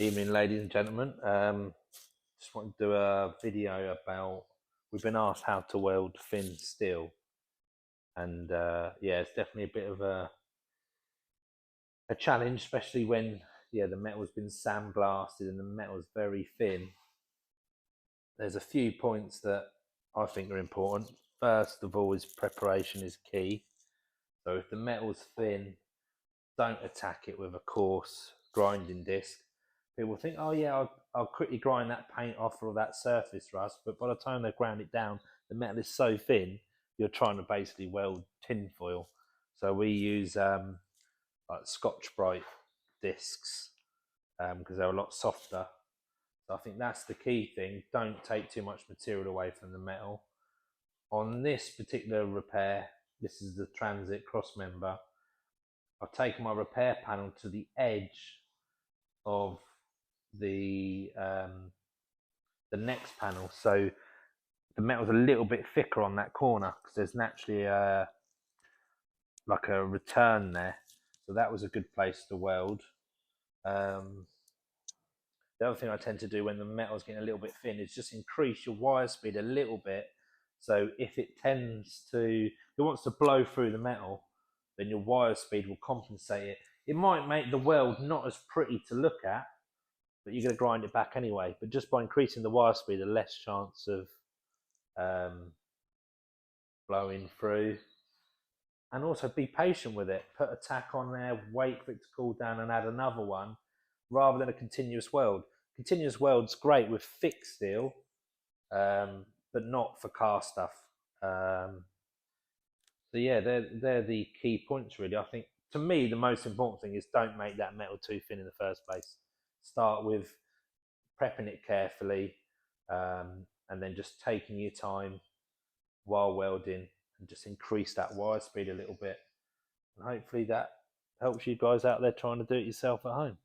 Evening, ladies and gentlemen. Just want to do a video about, we've been asked how to weld thin steel, and yeah, it's definitely a bit of a challenge, especially when the metal's been sandblasted and the metal's very thin. There's a few points that I think are important. First of all, is preparation is key. So if the metal's thin, don't attack it with a coarse grinding disc. People think, oh yeah, I'll quickly grind that paint off or that surface rust, but by the time they ground it down, the metal is so thin, you're trying to basically weld tin foil. So we use like Scotch-Brite discs because they're a lot softer. So I think that's the key thing. Don't take too much material away from the metal. On this particular repair, this is the Transit Crossmember, I've taken my repair panel to the edge of the next panel, so the metal's a little bit thicker on that corner because there's naturally like a return there, so that was a good place to weld. The other thing I tend to do when the metal's getting a little bit thin is just increase your wire speed a little bit, so if it wants to blow through the metal, then your wire speed will compensate it. It might make the weld not as pretty to look at, but you're going to grind it back anyway. But just by increasing the wire speed, a less chance of blowing through. And also be patient with it. Put a tack on there, wait for it to cool down and add another one, rather than a continuous weld. Continuous weld's great with thick steel, but not for car stuff. So yeah, they're the key points really. I think to me the most important thing is don't make that metal too thin in the first place. Start with prepping it carefully, and then just taking your time while welding and just increase that wire speed a little bit. And hopefully that helps you guys out there trying to do it yourself at home.